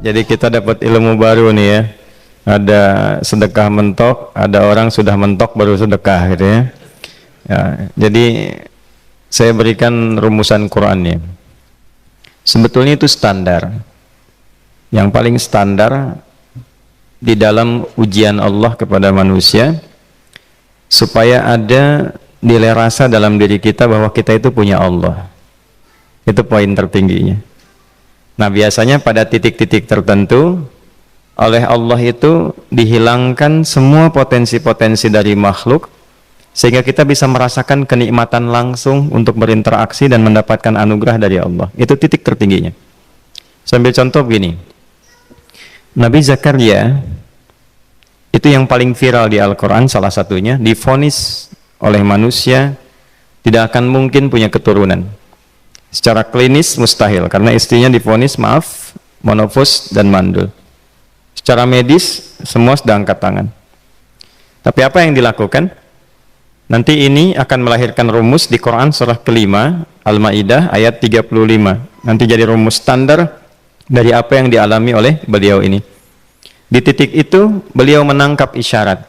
Jadi kita dapat ilmu baru nih ya. Ada sedekah mentok, ada orang sudah mentok baru sedekah gitu ya. Ya, jadi saya berikan rumusan Qur'annya. Sebetulnya itu standar. Yang paling standar di dalam ujian Allah kepada manusia, supaya ada nilai rasa dalam diri kita bahwa kita itu punya Allah. Itu poin tertingginya. Nah, biasanya pada titik-titik tertentu oleh Allah itu dihilangkan semua potensi-potensi dari makhluk, sehingga kita bisa merasakan kenikmatan langsung untuk berinteraksi dan mendapatkan anugerah dari Allah. Itu titik tertingginya. Sambil contoh begini, Nabi Zakaria itu yang paling viral di Al-Quran, salah satunya divonis oleh manusia tidak akan mungkin punya keturunan. Secara klinis mustahil, karena istrinya divonis monofus dan mandul. Secara medis semua sudah angkat tangan. Tapi apa yang dilakukan? Nanti ini akan melahirkan rumus di Quran surah kelima Al-Ma'idah ayat 35. Nanti jadi rumus standar dari apa yang dialami oleh beliau ini. Di titik itu beliau menangkap isyarat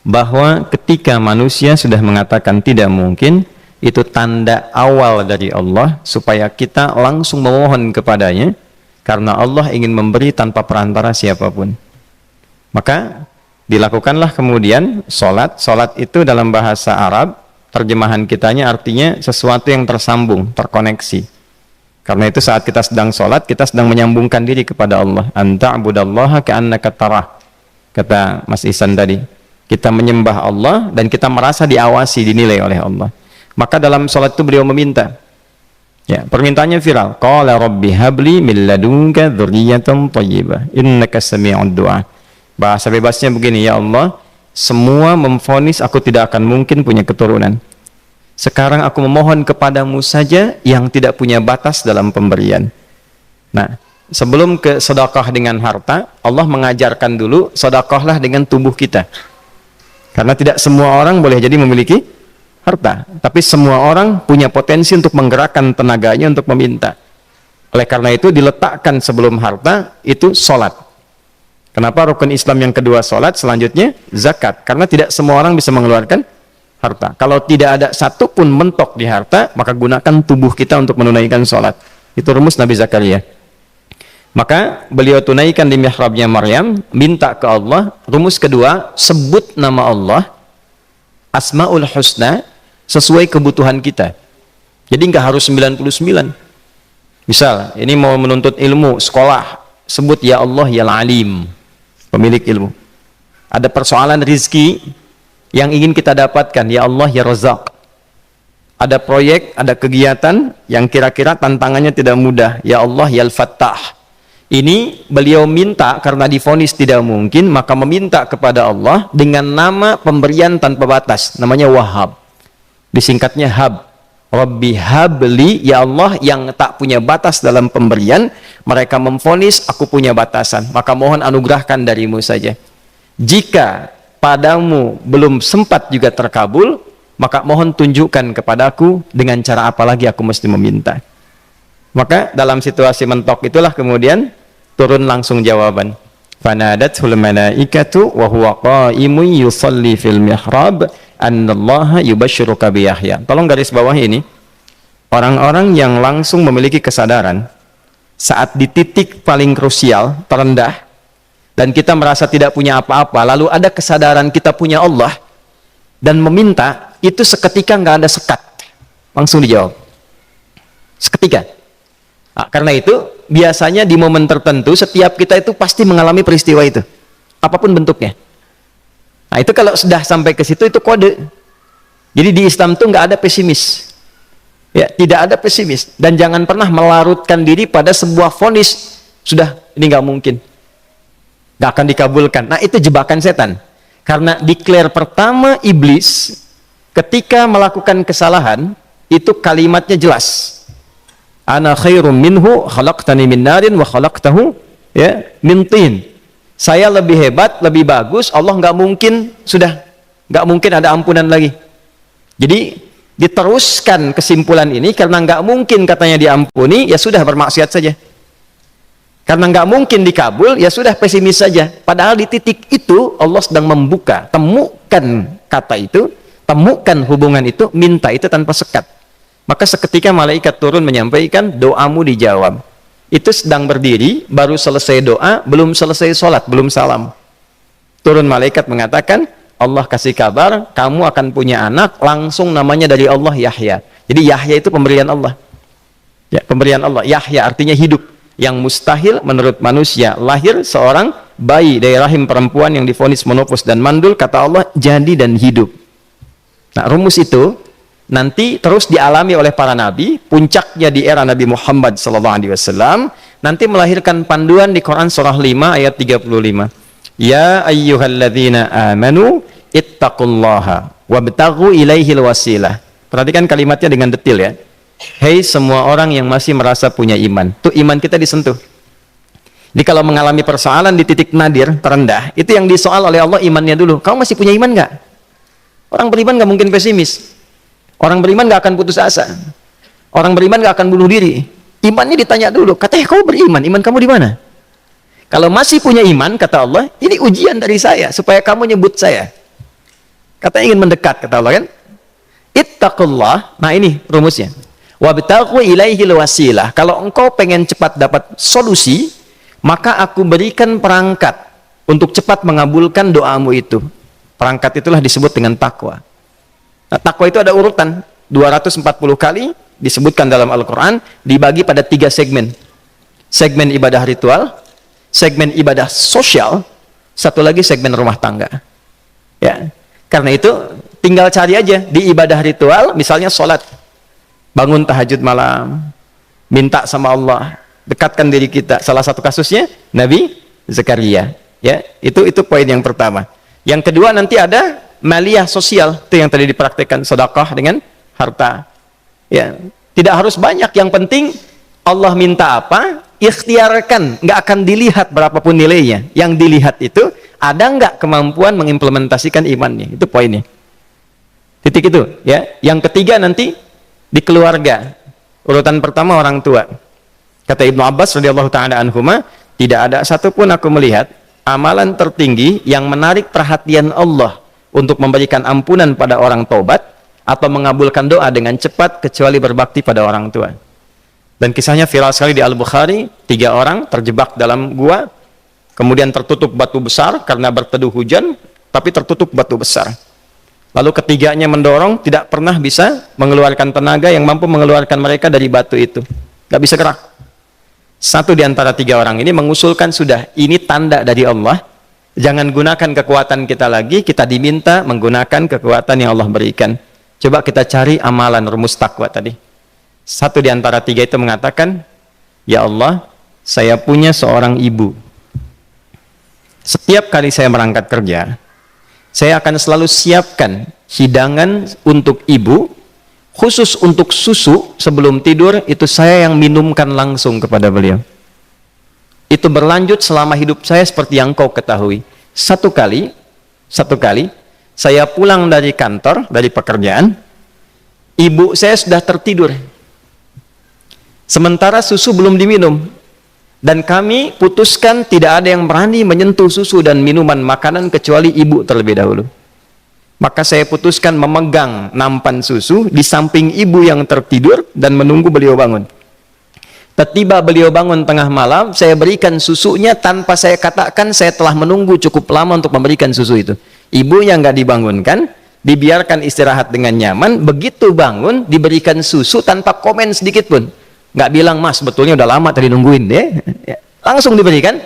bahwa ketika manusia sudah mengatakan tidak mungkin, itu tanda awal dari Allah supaya kita langsung memohon kepadanya, karena Allah ingin memberi tanpa perantara siapapun. Maka dilakukanlah kemudian sholat. Sholat itu dalam bahasa Arab, terjemahan kitanya artinya sesuatu yang tersambung, terkoneksi. Karena itu saat kita sedang sholat, kita sedang menyambungkan diri kepada Allah. Anta'budallaha ka'annaka tarah, kata Mas Ihsan tadi. Kita menyembah Allah dan kita merasa diawasi, dinilai oleh Allah. Maka dalam sholat itu beliau meminta, ya, permintaannya viral. Qala rabbi habli min ladunka dzurriyyatan thayyibah innaka sami'ud du'a. Bahasa bebasnya begini, ya Allah, semua memvonis aku tidak akan mungkin punya keturunan. Sekarang aku memohon kepadamu saja yang tidak punya batas dalam pemberian. Nah, sebelum ke sedekah dengan harta, Allah mengajarkan dulu sedekahlah dengan tubuh kita. Karena tidak semua orang boleh jadi memiliki harta, tapi semua orang punya potensi untuk menggerakkan tenaganya untuk meminta. Oleh karena itu diletakkan sebelum harta itu sholat. Kenapa rukun Islam yang kedua sholat, selanjutnya zakat? Karena tidak semua orang bisa mengeluarkan harta. Kalau tidak ada satu pun mentok di harta, maka gunakan tubuh kita untuk menunaikan sholat. Itu rumus Nabi Zakaria. Maka beliau tunaikan di mihrabnya Maryam, minta ke Allah. Rumus kedua, sebut nama Allah, Asmaul Husna, sesuai kebutuhan kita. Jadi nggak harus 99. Misal, ini mau menuntut ilmu, sekolah, sebut ya Allah ya Alim, pemilik ilmu. Ada persoalan rizki yang ingin kita dapatkan, ya Allah ya Razak. Ada proyek, ada kegiatan yang kira-kira tantangannya tidak mudah, ya Allah ya Al-Fattah. Ini beliau minta karena divonis tidak mungkin, maka meminta kepada Allah dengan nama pemberian tanpa batas, namanya Wahhab. Disingkatnya Hab. Rabbi habli, ya Allah yang tak punya batas dalam pemberian. Mereka memvonis aku punya batasan, maka mohon anugerahkan darimu saja. Jika padamu belum sempat juga terkabul, maka mohon tunjukkan kepadaku dengan cara apa lagi aku mesti meminta. Maka dalam situasi mentok itulah kemudian turun langsung jawaban. Fanadathul malaikatu wa huwa qa'imun yusalli fil mihrab annallaha yubashshiruka bi Yahya. Tolong garis bawah ini. Orang-orang yang langsung memiliki kesadaran saat di titik paling krusial, terendah, dan kita merasa tidak punya apa-apa, lalu ada kesadaran kita punya Allah dan meminta, itu seketika nggak ada sekat, langsung dijawab seketika. Nah, karena itu biasanya di momen tertentu setiap kita itu pasti mengalami peristiwa itu, apapun bentuknya. Nah, itu kalau sudah sampai ke situ itu kode. Jadi di Islam itu nggak ada pesimis, ya, tidak ada pesimis, dan jangan pernah melarutkan diri pada sebuah vonis sudah ini nggak mungkin, nggak akan dikabulkan. Nah, itu jebakan setan. Karena declare pertama iblis ketika melakukan kesalahan itu kalimatnya jelas. Ana khairum minhu khalaqtani min narin wa khalaqtahu ya min tin. Saya lebih hebat, lebih bagus. Allah nggak mungkin, sudah nggak mungkin ada ampunan lagi. Jadi diteruskan kesimpulan ini karena nggak mungkin katanya diampuni, ya sudah bermaksiat saja. Karena nggak mungkin dikabul, ya sudah pesimis saja. Padahal di titik itu Allah sedang membuka. Temukan kata itu, temukan hubungan itu, minta itu tanpa sekat. Maka seketika malaikat turun menyampaikan, doamu dijawab. Itu sedang berdiri, baru selesai doa, belum selesai sholat, belum salam. Turun malaikat mengatakan, Allah kasih kabar, kamu akan punya anak, langsung namanya dari Allah Yahya. Jadi Yahya itu pemberian Allah. Ya, pemberian Allah. Yahya artinya hidup. Yang mustahil menurut manusia, lahir seorang bayi dari rahim perempuan yang divonis menopause dan mandul, kata Allah jadi dan hidup. Nah, rumus itu nanti terus dialami oleh para nabi, puncaknya di era Nabi Muhammad SAW, nanti melahirkan panduan di Quran surah 5 ayat 35. Ya ayyuhalladzina amanu ittaqullaha wabtaghu ilaihil wasilah. Perhatikan kalimatnya dengan detail ya. Hei semua orang yang masih merasa punya iman. Tuh iman kita disentuh. Jadi kalau mengalami persoalan di titik nadir, terendah, itu yang disoal oleh Allah imannya dulu. Kamu masih punya iman nggak? Orang beriman nggak mungkin pesimis. Orang beriman nggak akan putus asa. Orang beriman nggak akan bunuh diri. Imannya ditanya dulu. Katanya kau beriman, iman kamu di mana? Kalau masih punya iman, kata Allah, ini ujian dari saya supaya kamu nyebut saya. Katanya ingin mendekat, kata Allah kan? Ittaqullah. Nah ini rumusnya. Wabtaghu ilaihil wasilah. Kalau engkau pengen cepat dapat solusi, maka aku berikan perangkat untuk cepat mengabulkan doamu itu. Perangkat itulah disebut dengan takwa. Nah, takwa itu ada urutan 240 kali disebutkan dalam Al-Quran, dibagi pada 3 segmen. Segmen ibadah ritual, segmen ibadah sosial, satu lagi segmen rumah tangga. Ya, karena itu tinggal cari aja di ibadah ritual, misalnya sholat. Bangun tahajud malam, minta sama Allah, dekatkan diri kita. Salah satu kasusnya Nabi Zakaria. Ya, itu poin yang pertama. Yang kedua nanti ada maliyah sosial, itu yang tadi dipraktikkan, sedekah dengan harta. Ya, tidak harus banyak, yang penting Allah minta apa, ikhtiarkan, nggak akan dilihat berapapun nilainya. Yang dilihat itu ada nggak kemampuan mengimplementasikan imannya, itu poinnya. Titik itu, ya. Yang ketiga nanti di keluarga. Urutan pertama orang tua. Kata Ibnu Abbas radhiyallahu taala anhuma, tidak ada satupun aku melihat amalan tertinggi yang menarik perhatian Allah untuk memberikan ampunan pada orang taubat atau mengabulkan doa dengan cepat kecuali berbakti pada orang tua. Dan kisahnya viral sekali di Al-Bukhari, 3 orang terjebak dalam gua, kemudian tertutup batu besar karena berteduh hujan, tapi tertutup batu besar. Lalu ketiganya mendorong, tidak pernah bisa mengeluarkan tenaga yang mampu mengeluarkan mereka dari batu itu. Gak bisa gerak. Satu di antara 3 orang ini mengusulkan, sudah, ini tanda dari Allah. Jangan gunakan kekuatan kita lagi, kita diminta menggunakan kekuatan yang Allah berikan. Coba kita cari amalan rumus takwa tadi. Satu di antara 3 itu mengatakan, ya Allah, saya punya seorang ibu. Setiap kali saya berangkat kerja, saya akan selalu siapkan hidangan untuk ibu, khusus untuk susu sebelum tidur, itu saya yang minumkan langsung kepada beliau. Itu berlanjut selama hidup saya seperti yang kau ketahui. Satu kali, saya pulang dari kantor, dari pekerjaan, ibu saya sudah tertidur. Sementara susu belum diminum. Dan kami putuskan tidak ada yang berani menyentuh susu dan minuman makanan kecuali ibu terlebih dahulu. Maka saya putuskan memegang nampan susu di samping ibu yang tertidur dan menunggu beliau bangun. Tiba beliau bangun tengah malam, saya berikan susunya tanpa saya katakan saya telah menunggu cukup lama untuk memberikan susu itu. Ibunya nggak dibangunkan, dibiarkan istirahat dengan nyaman. Begitu bangun, diberikan susu tanpa komen sedikit pun. Nggak bilang, mas betulnya udah lama tadi nungguin deh. Langsung diberikan.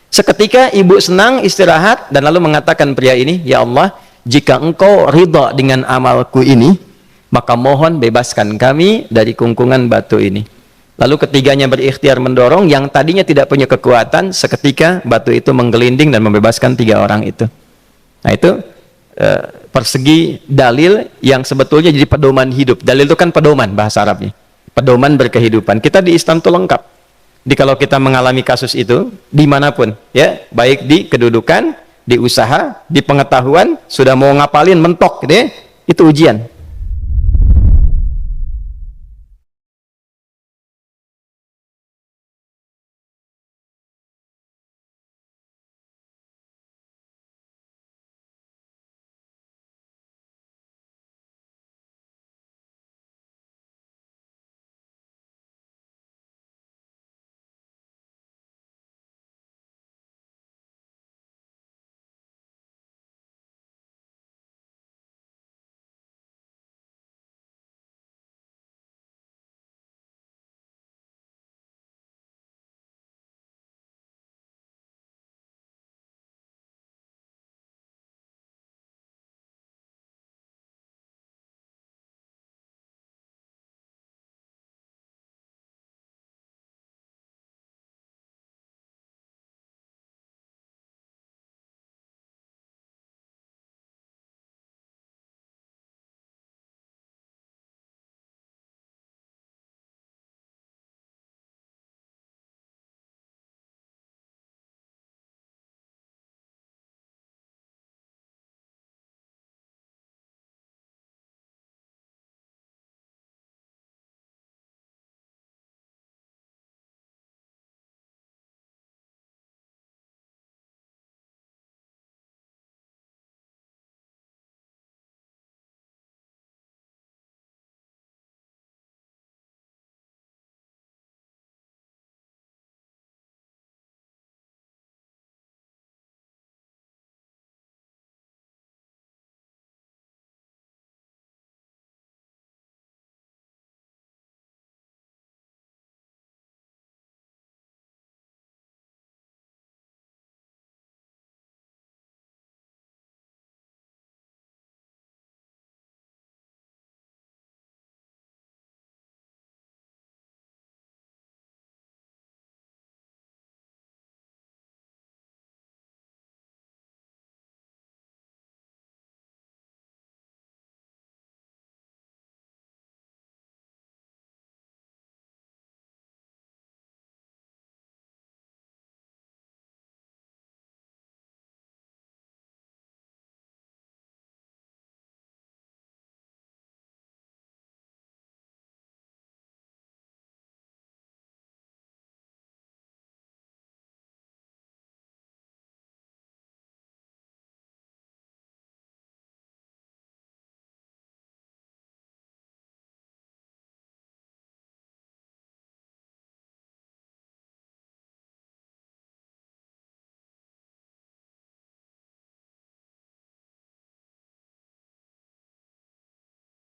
Seketika ibu senang istirahat dan lalu mengatakan pria ini, ya Allah, jika engkau ridha dengan amalku ini, maka mohon bebaskan kami dari kungkungan batu ini. Lalu ketiganya berikhtiar mendorong, yang tadinya tidak punya kekuatan, seketika batu itu menggelinding dan membebaskan 3 orang itu. Nah itu persegi dalil yang sebetulnya jadi pedoman hidup. Dalil itu kan pedoman bahasa Arabnya. Pedoman berkehidupan. Kita di Islam itu lengkap. Jadi kalau kita mengalami kasus itu dimanapun, ya, baik di kedudukan, di usaha, di pengetahuan, sudah mau ngapalin mentok, gitu ya, itu ujian.